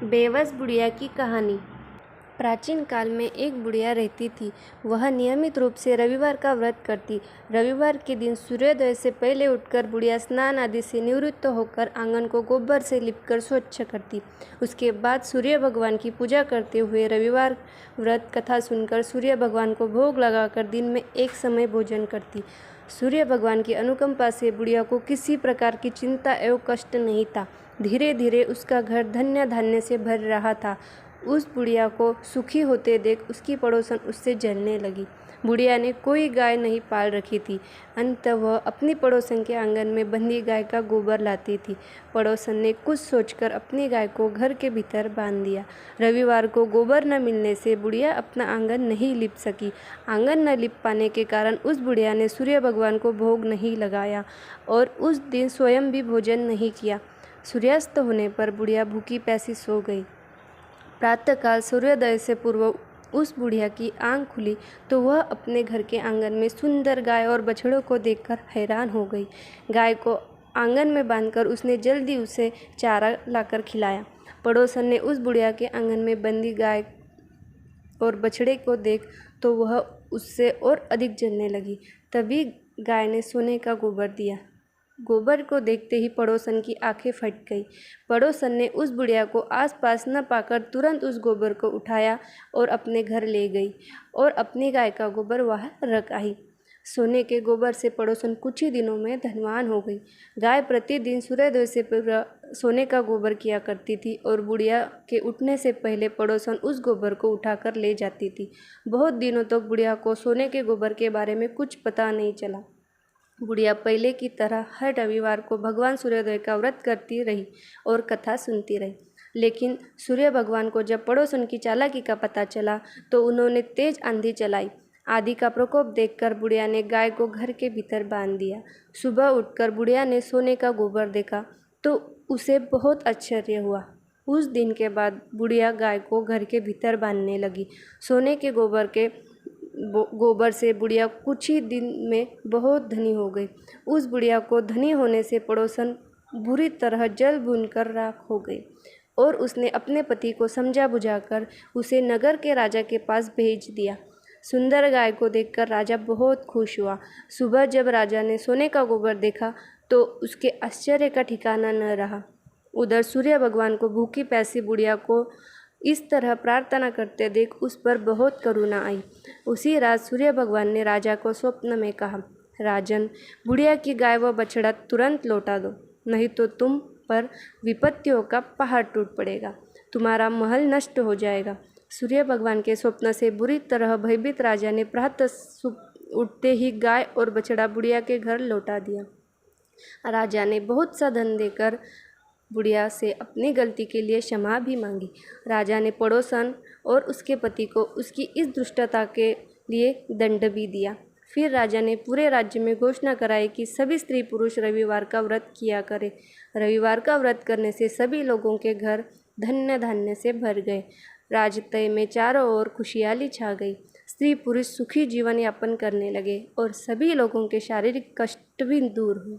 बेबस बुढ़िया की कहानी। प्राचीन काल में एक बुढ़िया रहती थी। वह नियमित रूप से रविवार का व्रत करती। रविवार के दिन सूर्योदय से पहले उठकर बुढ़िया स्नान आदि से निवृत्त होकर आंगन को गोबर से लिपकर स्वच्छ करती। उसके बाद सूर्य भगवान की पूजा करते हुए रविवार व्रत कथा सुनकर सूर्य भगवान को भोग लगाकर दिन में एक समय भोजन करती। सूर्य भगवान की अनुकंपा से बुढ़िया को किसी प्रकार की चिंता एवं कष्ट नहीं था। धीरे धीरे उसका घर धन्य धान्य से भर रहा था। उस बुढ़िया को सुखी होते देख उसकी पड़ोसन उससे जलने लगी। बुढ़िया ने कोई गाय नहीं पाल रखी थी। अंततः वह अपनी पड़ोसन के आंगन में बंधी गाय का गोबर लाती थी। पड़ोसन ने कुछ सोचकर अपनी गाय को घर के भीतर बांध दिया। रविवार को गोबर न मिलने से बुढ़िया अपना आंगन नहीं लिप सकी। आंगन न लिप पाने के कारण उस बुढ़िया ने सूर्य भगवान को भोग नहीं लगाया और उस दिन स्वयं भी भोजन नहीं किया। सूर्यास्त होने पर बुढ़िया भूखी प्यासी सो गई। प्रातःकाल सूर्योदय से पूर्व उस बुढ़िया की आंख खुली तो वह अपने घर के आंगन में सुंदर गाय और बछड़ों को देखकर हैरान हो गई। गाय को आंगन में बांधकर उसने जल्दी उसे चारा लाकर खिलाया। पड़ोसन ने उस बुढ़िया के आंगन में बंधी गाय और बछड़े को देख तो वह उससे और अधिक जलने लगी। तभी गाय ने सोने का गोबर दिया। गोबर को देखते ही पड़ोसन की आंखें फट गई। पड़ोसन ने उस बुढ़िया को आसपास न पाकर तुरंत उस गोबर को उठाया और अपने घर ले गई और अपनी गाय का गोबर वहाँ रख आई। सोने के गोबर से पड़ोसन कुछ ही दिनों में धनवान हो गई। गाय प्रतिदिन सूर्योदय से पूर्व सोने का गोबर किया करती थी और बुढ़िया के उठने से पहले पड़ोसन उस गोबर को उठाकर ले जाती थी। बहुत दिनों तक बुढ़िया को सोने के गोबर के बारे में कुछ पता नहीं चला। बुढ़िया पहले की तरह हर रविवार को भगवान सूर्योदय का व्रत करती रही और कथा सुनती रही। लेकिन सूर्य भगवान को जब पड़ोसन की चालाकी का पता चला तो उन्होंने तेज आंधी चलाई। आंधी का प्रकोप देखकर बुढ़िया ने गाय को घर के भीतर बांध दिया। सुबह उठकर बुढ़िया ने सोने का गोबर देखा तो उसे बहुत आश्चर्य हुआ। उस दिन के बाद बुढ़िया गाय को घर के भीतर बांधने लगी। सोने के गोबर से बुढ़िया कुछ ही दिन में बहुत धनी हो गई। उस बुढ़िया को धनी होने से पड़ोसन बुरी तरह जल भूनकर राख हो गई और उसने अपने पति को समझा बुझाकर उसे नगर के राजा के पास भेज दिया। सुंदर गाय को देखकर राजा बहुत खुश हुआ। सुबह जब राजा ने सोने का गोबर देखा तो उसके आश्चर्य का ठिकाना न रहा। उधर सूर्य भगवान को भूखी प्यासी बुढ़िया को इस तरह प्रार्थना करते देख उस पर बहुत करुणा आई। उसी रात सूर्य भगवान ने राजा को स्वप्न में कहा, राजन, बुढ़िया की गाय व बछड़ा तुरंत लौटा दो, नहीं तो तुम पर विपत्तियों का पहाड़ टूट पड़ेगा, तुम्हारा महल नष्ट हो जाएगा। सूर्य भगवान के स्वप्न से बुरी तरह भयभीत राजा ने प्रातः उठते ही गाय और बछड़ा बुढ़िया के घर लौटा दिया। राजा ने बहुत सा धन देकर बुढ़िया से अपनी गलती के लिए क्षमा भी मांगी। राजा ने पड़ोसन और उसके पति को उसकी इस दुष्टता के लिए दंड भी दिया। फिर राजा ने पूरे राज्य में घोषणा कराई कि सभी स्त्री पुरुष रविवार का व्रत किया करें। रविवार का व्रत करने से सभी लोगों के घर धन्य धान्य से भर गए। राजतय में चारों ओर खुशहाली छा गई। स्त्री पुरुष सुखी जीवन यापन करने लगे और सभी लोगों के शारीरिक कष्ट भी दूर हुए।